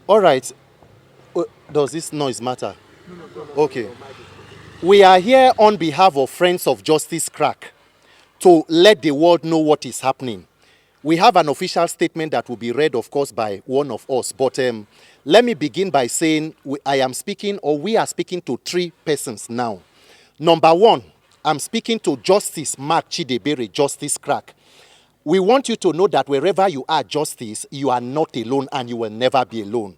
All right. Does this noise matter? Okay. We are here on behalf of Friends of Justice Krar to let the world know what is happening. We have an official statement that will be read, of course, by one of us. But let me begin by saying we are speaking to three persons now. Number one, I'm speaking to Justice Mark Chidiebere, Justice Krar. We want you to know that wherever you are, Justice, you are not alone and you will never be alone.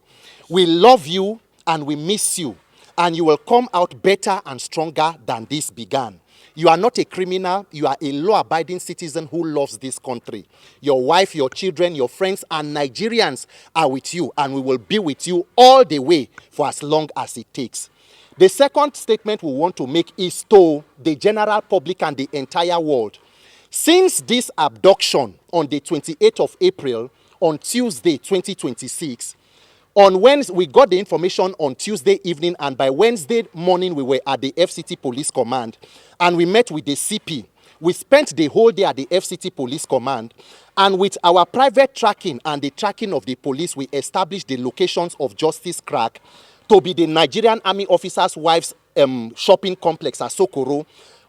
We love you and we miss you, and you will come out better and stronger than this began. You are not a criminal. You are a law-abiding citizen who loves this country. Your wife, your children, your friends, and Nigerians are with you, and we will be with you all the way for as long as it takes. The second statement we want to make is to the general public and the entire world. Since this abduction on the 28th of April, on Tuesday, 2026, on Wednesday, we got the information on Tuesday evening, and by Wednesday morning, we were at the FCT Police Command, and we met with the CP. We spent the whole day at the FCT Police Command, and with our private tracking and the tracking of the police, we established the locations of Justice Krar to be the Nigerian Army Officers' Wives shopping complex at Sokoro.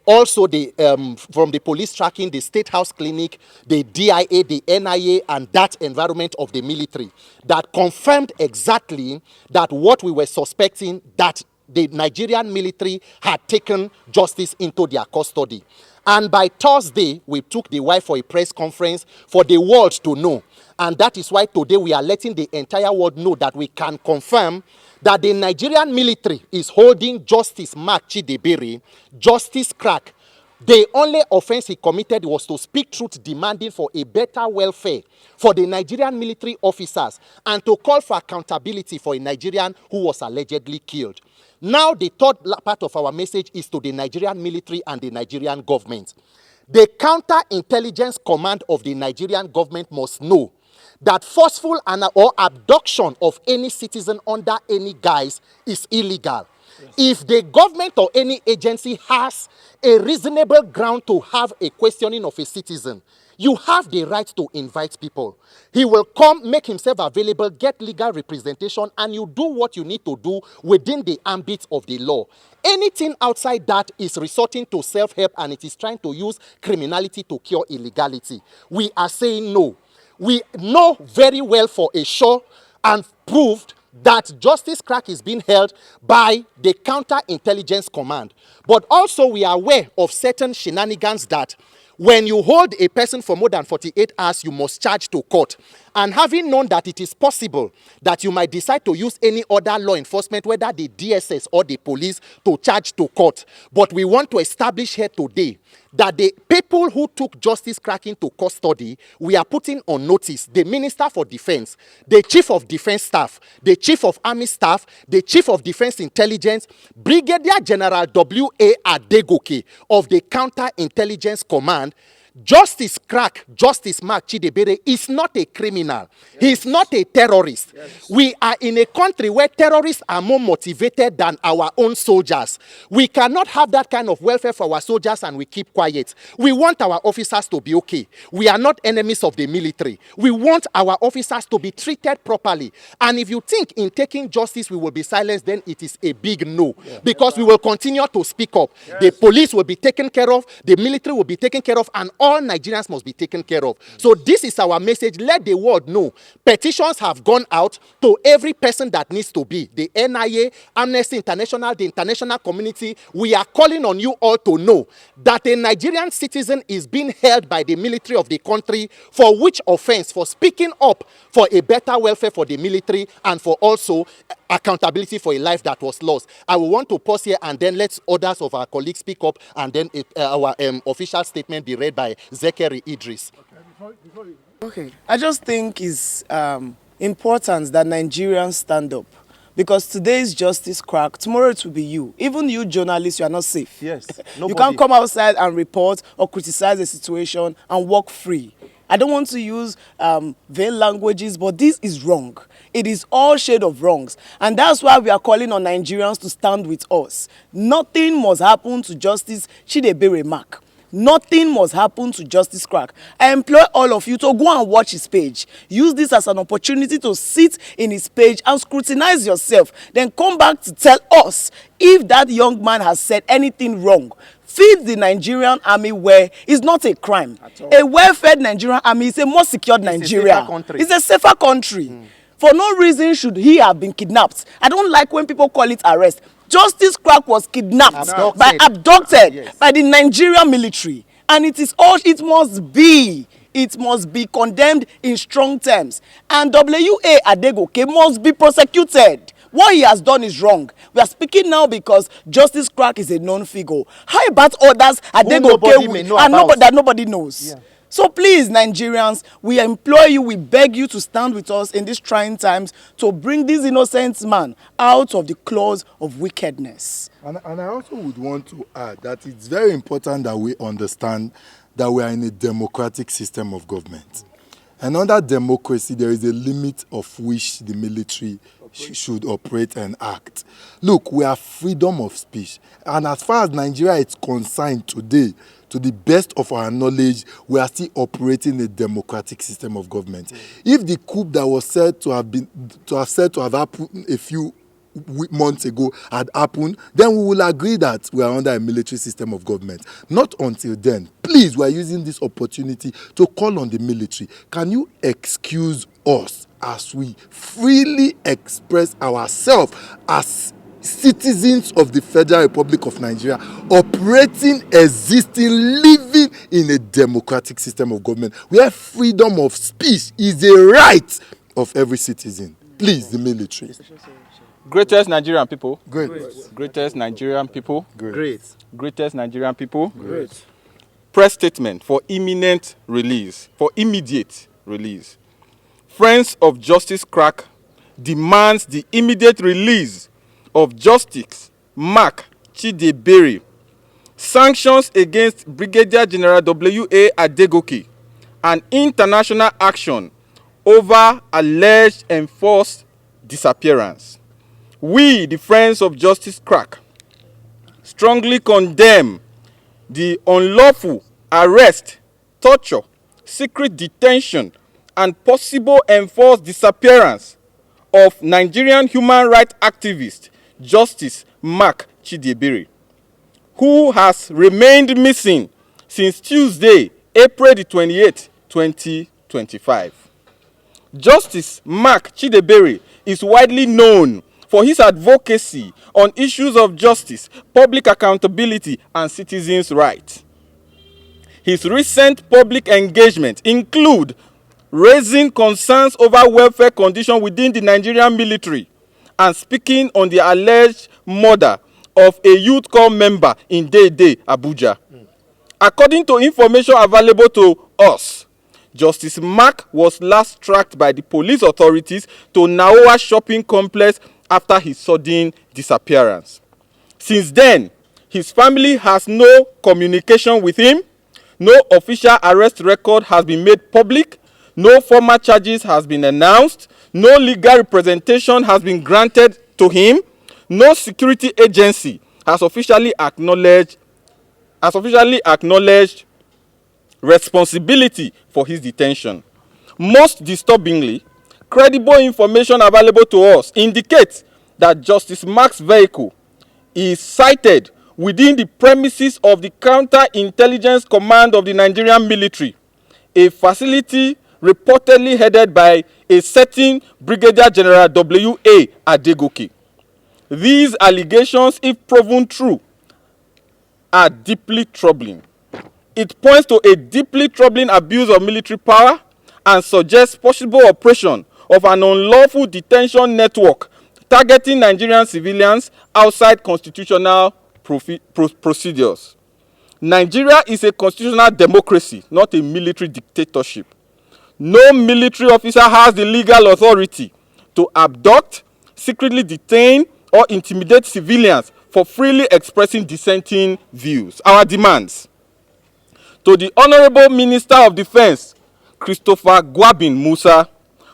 Also, from the police tracking, the State House Clinic, the DIA, the NIA, and that environment of the military that confirmed exactly that what we were suspecting, that the Nigerian military had taken Justice into their custody. And by Thursday, we took the wife for a press conference for the world to know. And that is why today we are letting the entire world know that we can confirm that the Nigerian military is holding Justice Mark Chidiebere, Justice Krar. The only offense he committed was to speak truth, demanding for a better welfare for the Nigerian military officers and to call for accountability for a Nigerian who was allegedly killed. Now, the third part of our message is to the Nigerian military and the Nigerian government. The counterintelligence command of the Nigerian government must know that forceful or abduction of any citizen under any guise is illegal. Yes. If the government or any agency has a reasonable ground to have a questioning of a citizen, you have the right to invite people. He will come, make himself available, get legal representation, and you do what you need to do within the ambit of the law. Anything outside that is resorting to self-help, and it is trying to use criminality to cure illegality. We are saying no. We know very well for a sure and proved that Justice Krar is being held by the counterintelligence command. But also we are aware of certain shenanigans that when you hold a person for more than 48 hours, you must charge to court. And having known that it is possible that you might decide to use any other law enforcement, whether the DSS or the police, to charge to court. But we want to establish here today that the people who took Justice Krar into custody, we are putting on notice the Minister for Defense, the Chief of Defense Staff, the Chief of Army Staff, the Chief of Defense Intelligence, Brigadier General W.A. Adegboye of the Counterintelligence Command. Justice Krar, Justice Mark Chidiebere, is not a criminal. Yes. He is not a terrorist. Yes. We are in a country where terrorists are more motivated than our own soldiers. We cannot have that kind of welfare for our soldiers and we keep quiet. We want our officers to be okay. We are not enemies of the military. We want our officers to be treated properly. And if you think in taking justice we will be silenced, then it is a big no. Yeah. Because we will continue to speak up. Yes. The police will be taken care of, the military will be taken care of, and all Nigerians must be taken care of. So this is our message. Let the world know. Petitions have gone out to every person that needs to be. The NIA, Amnesty International, the international community. We are calling on you all to know that a Nigerian citizen is being held by the military of the country for which offense? For speaking up for a better welfare for the military and for also accountability for a life that was lost. I will want to pause here and then let others of our colleagues speak up, and then our official statement be read by Zekeri Idris. Okay, I just think it's important that Nigerians stand up. Because today is Justice Krar, tomorrow it will be you. Even you journalists, you are not safe. Yes. You can't come outside and report or criticize the situation and walk free. I don't want to use vain languages, but this is wrong. It is all shade of wrongs. And that's why we are calling on Nigerians to stand with us. Nothing must happen to Justice Chidiebere Mark. Nothing must happen to Justice Krar. I employ all of you to go and watch his page. Use this as an opportunity to sit in his page and scrutinize yourself. Then come back to tell us if that young man has said anything wrong. Feed the Nigerian army well is not a crime. A well-fed Nigerian army is a more secured Nigeria. It's a safer country. For no reason should he have been kidnapped. I don't like when people call it arrest. Justice Krar was kidnapped, abducted by the Nigerian military, and it must be condemned in strong terms. And W.A. Adegboye must be prosecuted. What he has done is wrong. We are speaking now because Justice Krar is a known figure. How about others Adegboye that nobody knows? Yeah. So please, Nigerians, we implore you, we beg you to stand with us in these trying times to bring this innocent man out of the claws of wickedness. And I also would want to add that it's very important that we understand that we are in a democratic system of government. And under democracy, there is a limit of which the military should operate and act. Look, we have freedom of speech. And as far as Nigeria is concerned today, to the best of our knowledge, we are still operating a democratic system of government. If the coup that was said to have happened a few months ago had happened, then we will agree that we are under a military system of government. Not until then. Please, we are using this opportunity to call on the military. Can you excuse us as we freely express ourselves as citizens of the Federal Republic of Nigeria, operating, existing, living in a democratic system of government where freedom of speech is a right of every citizen? Please, the military. Greatest Nigerian people. Great. Greatest Nigerian people. Great. Greatest Nigerian people. Great. Press statement for immediate release. Friends of Justice Krar demands the immediate release of Justice Mark Chidiebere. Sanctions against Brigadier General W.A. Adegboye and international action over alleged enforced disappearance. We, the Friends of Justice Krar, strongly condemn the unlawful arrest, torture, secret detention, and possible enforced disappearance of Nigerian human rights activist Justice Mark Chidiebere, who has remained missing since Tuesday, April the 28th, 2025. Justice Mark Chidiebere is widely known for his advocacy on issues of justice, public accountability, and citizens' rights. His recent public engagement include raising concerns over welfare conditions within the Nigerian military and speaking on the alleged murder of a youth corps member in Dei-Dei, Abuja. According to information available to us, Justice Mark was last tracked by the police authorities to Naowa shopping complex after his sudden disappearance. Since then, his family has no communication with him, no official arrest record has been made public, no formal charges has been announced, no legal representation has been granted to him, no security agency has officially acknowledged responsibility for his detention. Most disturbingly, credible information available to us indicates that Justice Mark's vehicle is sighted within the premises of the Counter-Intelligence Command of the Nigerian military, a facility reportedly headed by a certain Brigadier General W.A. Adegboye. These allegations, if proven true, are deeply troubling. It points to a deeply troubling abuse of military power and suggests possible operation of an unlawful detention network targeting Nigerian civilians outside constitutional procedures. Nigeria is a constitutional democracy, not a military dictatorship. No military officer has the legal authority to abduct, secretly detain, or intimidate civilians for freely expressing dissenting views. Our demands: to the Honorable Minister of Defense, Christopher Musa,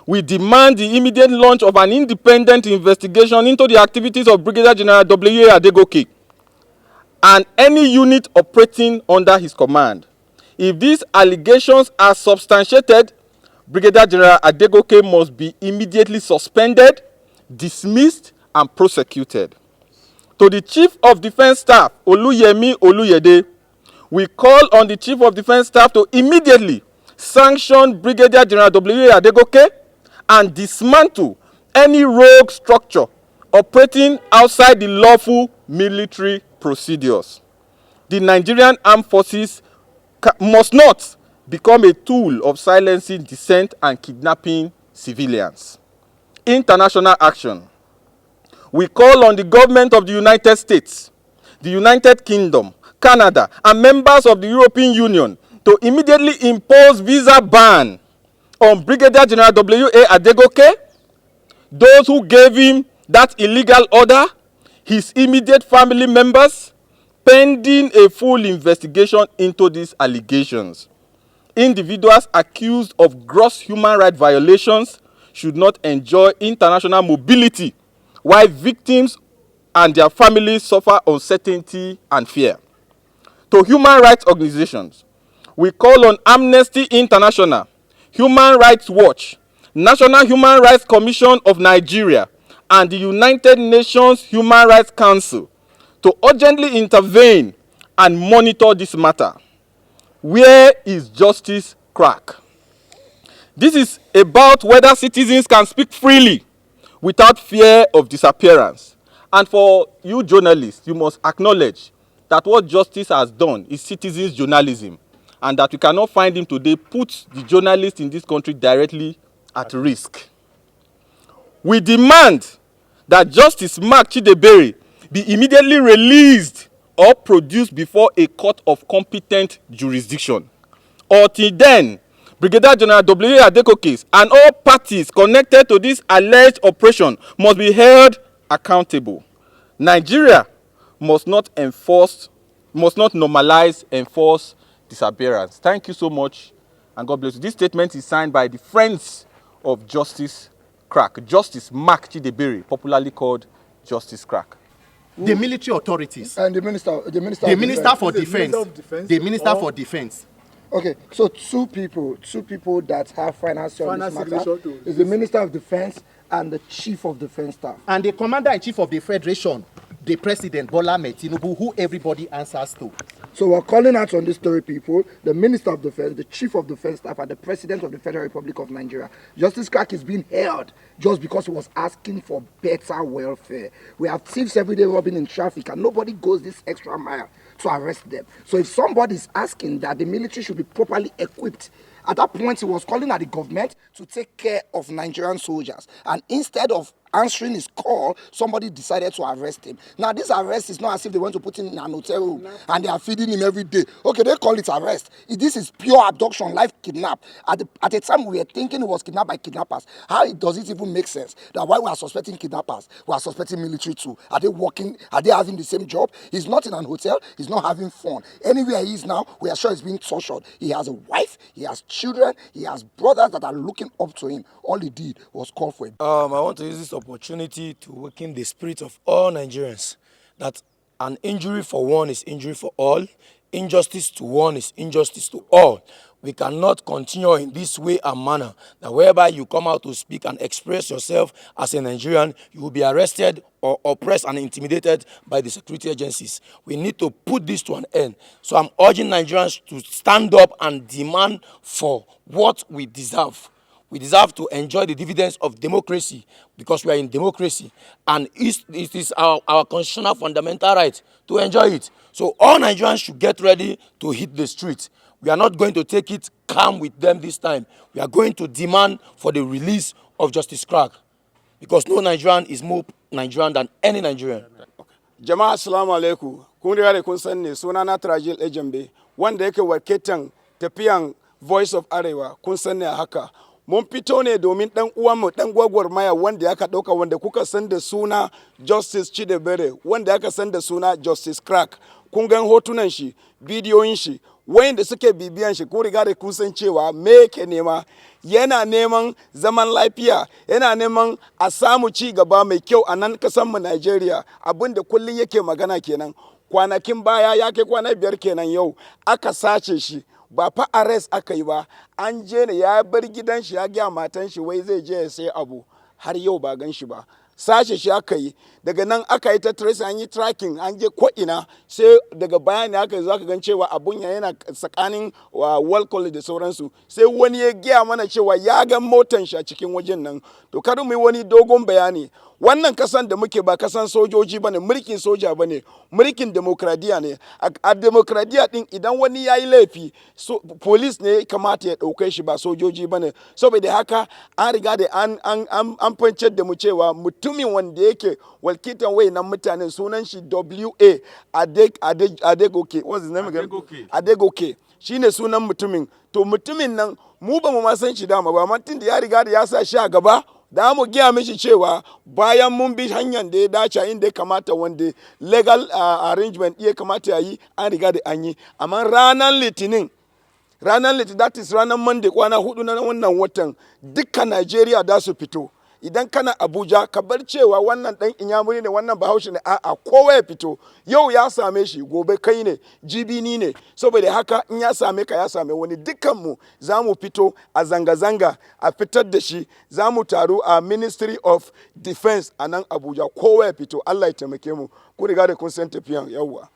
we demand the immediate launch of an independent investigation into the activities of Brigadier General W.A. Adegboye and any unit operating under his command. If these allegations are substantiated, Brigadier General Adegboye must be immediately suspended, dismissed, and prosecuted. To the Chief of Defense Staff Oluyemi Oluyede, we call on the Chief of Defense Staff to immediately sanction Brigadier General W.A. Adegboye and dismantle any rogue structure operating outside the lawful military procedures. The Nigerian Armed Forces must not become a tool of silencing dissent and kidnapping civilians. International action. We call on the government of the United States, the United Kingdom, Canada, and members of the European Union to immediately impose visa ban on Brigadier General W.A. Adegboye, those who gave him that illegal order, his immediate family members, pending a full investigation into these allegations. Individuals accused of gross human rights violations should not enjoy international mobility, while victims and their families suffer uncertainty and fear. To human rights organizations, we call on Amnesty International, Human Rights Watch, National Human Rights Commission of Nigeria, and the United Nations Human Rights Council to urgently intervene and monitor this matter. Where is Justice Krar? This is about whether citizens can speak freely without fear of disappearance. And for you journalists, you must acknowledge that what justice has done is citizens' journalism, and that we cannot find him today put the journalists in this country directly at risk. We demand that Justice Mark Chidiebere be immediately released or produced before a court of competent jurisdiction. Until then, Brigadier General W.A. Adegboye and all parties connected to this alleged operation must be held accountable. Nigeria must not normalize enforced disappearance. Thank you so much, and God bless you. This statement is signed by the Friends of Justice Krar, Justice Mark Chidiebere, popularly called Justice Krar. The military authorities. And the minister for defense. The minister for defense. Okay, so two people that have financial on this matter is the Minister of Defense and the Chief of Defense Staff. And the Commander-in-Chief of the Federation, the President Bola Ahmed Tinubu, who everybody answers to. So we're calling out on this story, people, the Minister of Defense, the Chief of Defense Staff, and the President of the Federal Republic of Nigeria. Justice Krar is being held just because he was asking for better welfare. We have thieves every day robbing in traffic, and nobody goes this extra mile to arrest them. So if somebody is asking that the military should be properly equipped, at that point he was calling at the government to take care of Nigerian soldiers, and instead of answering his call, somebody decided to arrest him. Now this arrest is not as if they went to put him in an hotel room and they are feeding him every day. Okay, they call it arrest. This is pure abduction, life kidnap. At the time we were thinking he was kidnapped by kidnappers. How does it even make sense that while we are suspecting kidnappers, we are suspecting military too? Are they working? Are they having the same job? He's not in an hotel. He's not having fun. Anywhere he is now, we are sure he's being tortured. He has a wife. He has children. He has brothers that are looking up to him. All he did was call for it. I want to use this opportunity to awaken the spirit of all Nigerians that an injury for one is injury for all, injustice to one is injustice to all. We cannot continue in this way and manner that whereby you come out to speak and express yourself as a Nigerian, you will be arrested or oppressed and intimidated by the security agencies. We need to put this to an end. So I'm urging Nigerians to stand up and demand for what we deserve. We deserve to enjoy the dividends of democracy because we are in democracy, and it is our constitutional fundamental right to enjoy it. So all Nigerians should get ready to hit the streets. We are not going to take it calm with them this time. We are going to demand for the release of Justice Krar because no Nigerian is more Nigerian than any Nigerian. Jama'a assalamu alaikum. Kun riga da kun san ne sunana Trajil Ejembe wanda yake wakiltan tafiyan Voice of Arewa, kun san ne haka. Mun fito ne domin dan uwanmu dan gwagwarmaya wanda aka dauka wanda kuka san da suna Justice Chidiebere, wanda aka san da suna Justice Krar. Kun gan hotunan shi, bidiyoyin shi, wayanda suke bibiyan shi, kun riga da kun san cewa me yake nema. Yana neman zaman lafiya, yana neman a samu ci gaba mai kyau a nan kasan mu Nigeria. Abinda kullun yake magana kenan. kwanakin baya ya kai kwana 5 kenan yau aka sace shi ba fa arrest aka yi ba an je ne ya bar gidan shi ya gaya matan shi wai zai je ya sai abu har yau ba gan shi ba sace shi aka yi daga nan aka yi ta trace an yi tracking an je ko ina sai daga bayani aka yi zaka gan cewa abun yana tsakanin Walcol da sauransu sai wani ya gaya mana cewa ya ga motan shi a cikin wajen nan to kada mu yi wani dogon bayani wannan kasan da muke ba kasan sojoji bane mulkin soja bane mulkin demokradiya ne a demokradiya din idan wani yayi laifi police ne kamata ya dauke shi ba sojoji bane saboda haka an riga da an fancar da mu cewa mutumin wanda yake walkitan wayannan mutanen sunan shi W.A Adegoke what's his name again Adegoke shine sunan mutumin to mutumin nan mu ba mu ma san shi dama ba tun da ya riga da ya sa shi a gaba da mu giya mishi cewa bayan mun bi hanyar da ya dace inda ya kamata wanda legal arrangement ya kamata ya yi an riga da an yi amma ranar litinin that is ranar monday kwana 4 na wannan watan dukkan Najeriya da su fito idan kana Abuja ka bar cewa wannan dan inyamuri ne wannan bahaushe ne a'a kowa ya fito yau ya same shi gobe kai ne jibini ne saboda haka in ya same ka ya same wani dukkan mu za mu fito a zanga-zanga a fitar da shi za mu taru a Ministry of Defense a nan Abuja kowa ya fito Allah ya taimake mu ku riga da kun san tafiyan yawwa